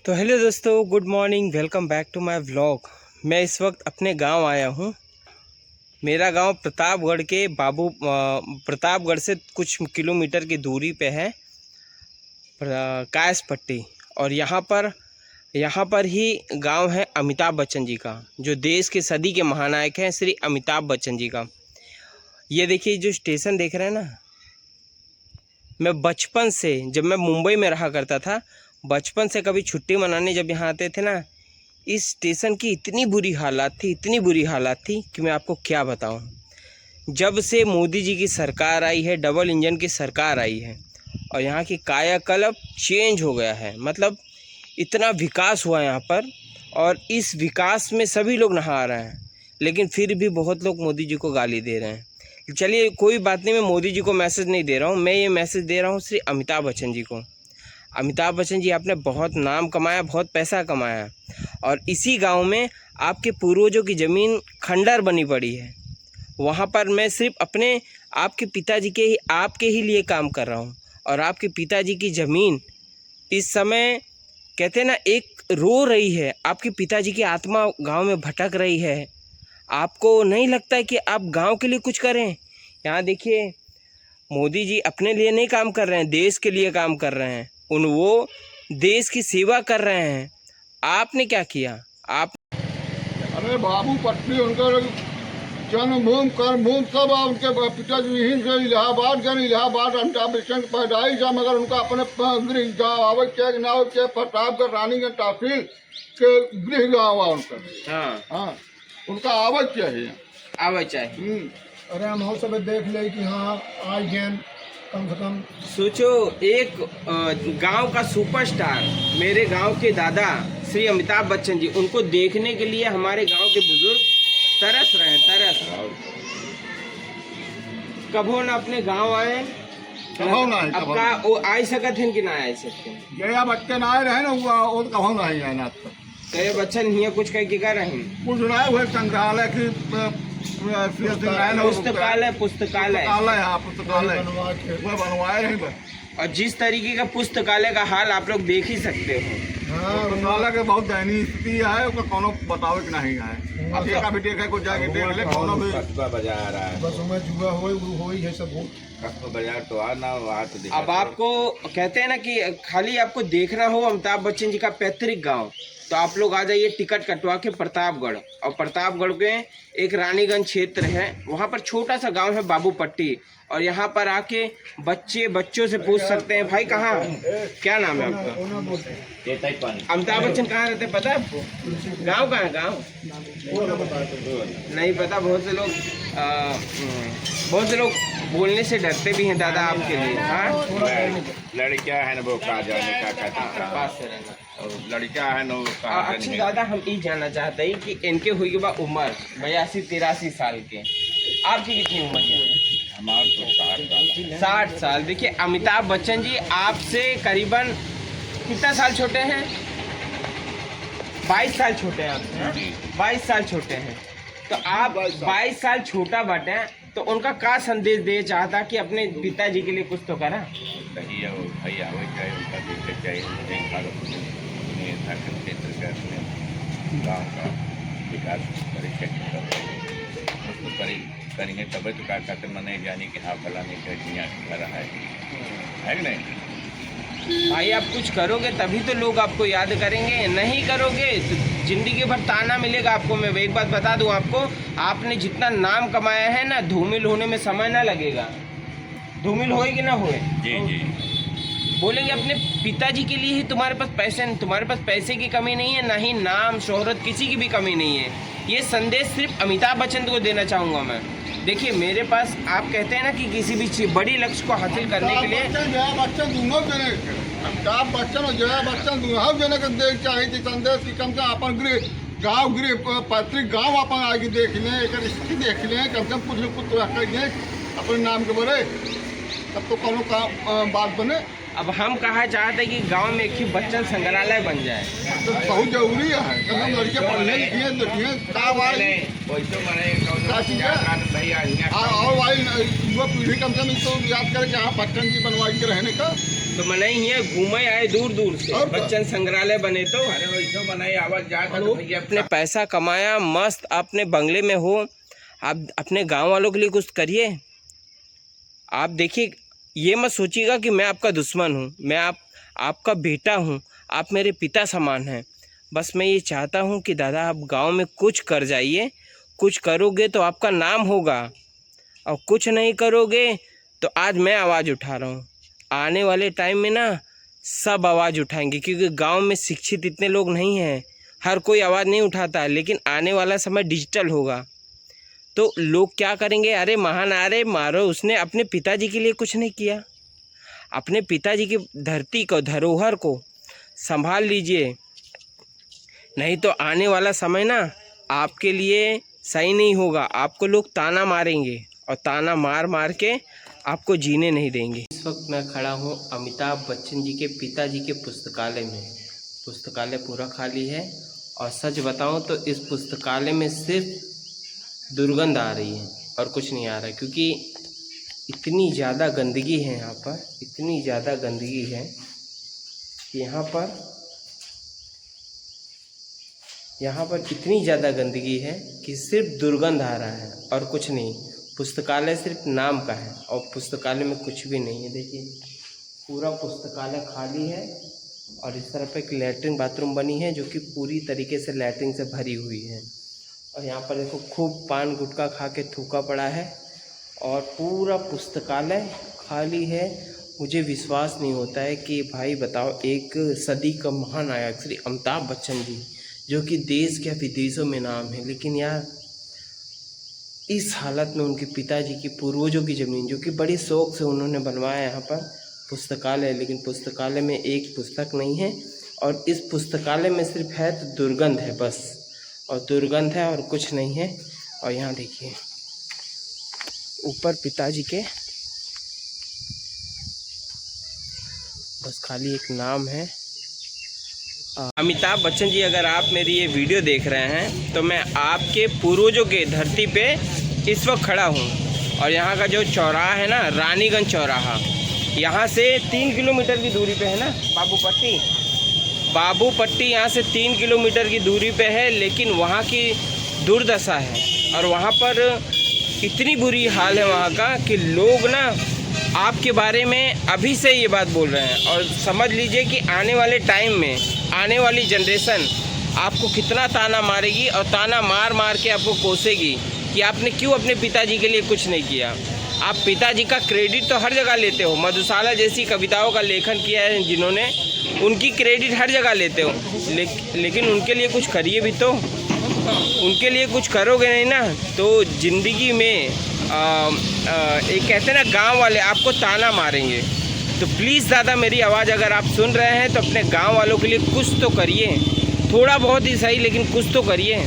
तो हेलो दोस्तों, good morning, welcome back to my vlog. मैं इस वक्त अपने गांव आया हूं। मेरा गांव प्रतापगढ़ के प्रतापगढ़ से कुछ किलोमीटर की दूरी पे है कायस पट्टी। और यहाँ पर ही गांव है अमिताभ बच्चन जी का, जो देश के सदी के महानायक हैं श्री अमिताभ बच्चन जी का। ये देखिए जो स्टेशन देख रहे हैं ना, मैं बचपन से, जब मैं मुंबई में रहा करता था, बचपन से कभी छुट्टी मनाने जब यहाँ आते थे ना, इस स्टेशन की इतनी बुरी हालात थी, इतनी बुरी हालात थी कि मैं आपको क्या बताऊँ। जब से मोदी जी की सरकार आई है, डबल इंजन की सरकार आई है, और यहाँ की कायाकल्प चेंज हो गया है। मतलब इतना विकास हुआ यहाँ पर, और इस विकास में सभी लोग नहा रहे हैं, लेकिन फिर भी बहुत लोग मोदी जी को गाली दे रहे हैं। चलिए कोई बात नहीं, मैं मोदी जी को मैसेज नहीं दे रहा हूँ, मैं ये मैसेज दे रहा हूँ श्री अमिताभ बच्चन जी को। अमिताभ बच्चन जी, आपने बहुत नाम कमाया, बहुत पैसा कमाया, और इसी गांव में आपके पूर्वजों की ज़मीन खंडर बनी पड़ी है। वहाँ पर मैं सिर्फ अपने आपके पिताजी के आपके ही लिए काम कर रहा हूँ, और आपके पिताजी की ज़मीन इस समय कहते हैं ना, एक रो रही है। आपके पिताजी की आत्मा गांव में भटक रही है। आपको नहीं लगता है कि आप गांव के लिए कुछ करें? यहाँ देखिए, मोदी जी अपने लिए नहीं काम कर रहे हैं, देश के लिए काम कर रहे हैं। वो देश की सेवा कर रहे हैं। आपने क्या किया? आप अरे बाबू पटनी उनका जन्मभूमि कर्मभूमि सब उनके पिताजी यहीं से इलाहाबाद गए। इलाहाबाद अमिताभ बच्चन की पैदाइश है, मगर उनका अपने गृह गाँव आवे के ना हो के प्रतापगढ़ रानीगंज तहसील के गृह गाँव है उनका। हाँ, उनका आवक चाहिए, आवे चाहिए। अरे हम हो सब देख ले कि हाँ आज जैन कम से कम सोचो, एक गांव का सुपरस्टार, मेरे गांव के दादा श्री अमिताभ बच्चन जी, उनको देखने के लिए हमारे गांव के बुजुर्ग तरस रहे हैं, तरस। कभो ना अपने गांव आए, कभो ना आपका वो आई सकत हैं कि ना आई सकते हैं? जया बच्चे ना आए रहे ना वो कहो नहीं है ना। कहे बच्चन हिया कुछ कह के कर रहे हैं, कुछ ना हुए संग्रहालय की पुस्तकालय पुस्तकालय पुस्तकालय वो बनवाए नहीं बस। और जिस तरीके का पुस्तकालय का हाल आप लोग देख ही सकते हो। हाँ, पुस्तकालय के बहुत दयनीय स्थिति है, उसका कोनो बतावे कि नहीं है। अब एक भी देखे कुछ जाके देख ले, कोनो भी बाजार है, बस में जुआ हो है सब हो बाजार तो आना वहाँ तो। अब आपको कहते हैं ना कि खाली आपको देखना हो अमिताभ बच्चन जी का पैतृक गांव, तो आप लोग आ जाइए टिकट कटवा के प्रतापगढ़। और प्रतापगढ़ के एक रानीगंज क्षेत्र है, वहाँ पर छोटा सा गांव है बाबूपट्टी, और यहाँ पर आके बच्चों से पूछ सकते हैं, भाई कहाँ, क्या नाम है आपका? अमिताभ बच्चन कहाँ रहते हैं पता है आपको? गांव कहाँ है? गांव नहीं पता। बहुत से लोग बोलने से डरते भी हैं दादा आपके लिए। हाँ, लड़कियाँ है ना वो कहा जाने का कहता पास से रहना। और लड़का है ना वो कहा अच्छा दादा, हम ये जानना चाहते हैं कि इनके हुई के बाद उम्र 82-83 साल के, आपकी कितनी उम्र है? हमारे तो 60 साल। देखिए अमिताभ बच्चन जी आपसे करीबन कितना साल छोटे हैं? 22 साल छोटे हैं आपसे। 22 साल छोटे हैं, तो आप 22 साल छोटा बटे, तो उनका क्या संदेश दे चाहता कि अपने पिताजी के लिए कुछ तो करा? भैया आवे चाहिए, उनका देखे चाहिए, क्षेत्र का गाँव का विकास करेंगे तब तो क्या कहते मने जाने कि हाँ फलाने का घर है कि नहीं। भाई आप कुछ करोगे तभी तो लोग आपको याद करेंगे, नहीं करोगे तो जिंदगी भर ताना मिलेगा आपको। मैं एक बात बता दूं आपको, आपने जितना नाम कमाया है ना, धूमिल होने में समय ना लगेगा। धूमिल होए कि ना होए? जी जी, बोलेंगे अपने पिताजी के लिए ही तुम्हारे पास पैसे, तुम्हारे पास पैसे की कमी नहीं है, ना ही नाम शोहरत किसी की भी कमी नहीं है। ये संदेश सिर्फ अमिताभ बच्चन को देना चाहूँगा मैं। देखिए मेरे पास, आप कहते हैं ना कि किसी भी बड़ी लक्ष्य को हासिल करने के लिए अमिताभ बच्चन और जया बच्चन दोनों जने के देख चाहिए संदेश की, कम से कम अपन गृह गाँव पैतृक गाँव अपन आगे देख लें, एक स्थिति देख लें, कम से कम कुछ करिए अपने नाम के बड़े, तब तो कोनो काम बात बने। अब हम कहा चाहते हैं कि गांव में एक ही बच्चन संग्रहालय बन जाए, तो बहुत जरूरी है। कम से कम लड़के पढ़ने लिखे देखिए और वाली युवा पीढ़ी कम से कम इसको याद करे कि हाँ बच्चन जी बनवाई के रहने का तो मने यहाँ घूमे आए दूर दूर से, और क्या? बच्चन संग्रहालय बने तो अरे वैसे बनाई आवाज जाता तो भैया अपने पैसा कमाया, मस्त अपने बंगले में हो। आप अपने गांव वालों के लिए कुछ करिए। आप देखिए, ये मत सोचिएगा कि मैं आपका दुश्मन हूँ, मैं आपका बेटा हूँ, आप मेरे पिता समान हैं। बस मैं ये चाहता हूँ कि दादा आप गांव में कुछ कर जाइए, कुछ करोगे तो आपका नाम होगा, और कुछ नहीं करोगे तो आज मैं आवाज़ उठा रहा हूँ, आने वाले टाइम में ना सब आवाज़ उठाएंगे, क्योंकि गांव में शिक्षित इतने लोग नहीं हैं, हर कोई आवाज़ नहीं उठाता। लेकिन आने वाला समय डिजिटल होगा तो लोग क्या करेंगे, अरे महान, अरे मारो, उसने अपने पिताजी के लिए कुछ नहीं किया। अपने पिताजी की धरती को, धरोहर को संभाल लीजिए, नहीं तो आने वाला समय ना आपके लिए सही नहीं होगा। आपको लोग ताना मारेंगे और ताना मार मार के आपको जीने नहीं देंगे। इस वक्त मैं खड़ा हूँ अमिताभ बच्चन जी के पिताजी के पुस्तकालय में। पुस्तकालय पूरा खाली है और सच बताऊँ तो इस पुस्तकालय में सिर्फ दुर्गंध आ रही है और कुछ नहीं आ रहा है, क्योंकि इतनी ज़्यादा गंदगी है यहाँ पर, इतनी ज़्यादा गंदगी है कि यहाँ पर इतनी ज़्यादा गंदगी है कि सिर्फ दुर्गंध आ रहा है और कुछ नहीं। पुस्तकालय सिर्फ नाम का है और पुस्तकालय में कुछ भी नहीं है। देखिए पूरा पुस्तकालय खाली है और इस तरफ एक लैट्रिन बाथरूम बनी है जो कि पूरी तरीके से लैट्रिन से भरी हुई है। और यहाँ पर देखो खूब पान गुटखा खा के थूका पड़ा है और पूरा पुस्तकालय खाली है। मुझे विश्वास नहीं होता है कि भाई बताओ, एक सदी का महान नायक श्री अमिताभ बच्चन जी, जो कि देश के विदेशों में नाम है, लेकिन यार इस हालत में उनके पिताजी की पूर्वजों की ज़मीन, जो कि बड़ी शौक से उन्होंने बनवाया यहाँ पर पुस्तकालय, लेकिन पुस्तकालय में एक पुस्तक नहीं है और इस पुस्तकालय में सिर्फ है तो दुर्गंध है बस, और दुर्गंध है और कुछ नहीं है। और यहाँ देखिए ऊपर पिताजी के बस खाली एक नाम है। अमिताभ बच्चन जी, अगर आप मेरी ये वीडियो देख रहे हैं तो मैं आपके पूर्वजों के धरती पे इस वक्त खड़ा हूँ। और यहाँ का जो चौराहा है ना, रानीगंज चौराहा, यहाँ से 3 किलोमीटर की दूरी पे है ना बाबूपट्टी यहाँ से 3 किलोमीटर की दूरी पे है। लेकिन वहाँ की दुर्दशा है और वहाँ पर इतनी बुरी हाल है वहाँ का कि लोग ना आपके बारे में अभी से ये बात बोल रहे हैं। और समझ लीजिए कि आने वाले टाइम में आने वाली जनरेशन आपको कितना ताना मारेगी और ताना मार मार के आपको कोसेगी कि आपने क्यों अपने पिताजी के लिए कुछ नहीं किया। आप पिताजी का क्रेडिट तो हर जगह लेते हो, मधुशाला जैसी कविताओं का लेखन किया है जिन्होंने, उनकी क्रेडिट हर जगह लेते हो, लेकिन उनके लिए कुछ करिए भी तो। उनके लिए कुछ करोगे नहीं ना तो ज़िंदगी में एक कहते हैं ना, गांव वाले आपको ताना मारेंगे। तो प्लीज़ दादा, मेरी आवाज़ अगर आप सुन रहे हैं तो अपने गांव वालों के लिए कुछ तो करिए, थोड़ा बहुत ही सही, लेकिन कुछ तो करिए।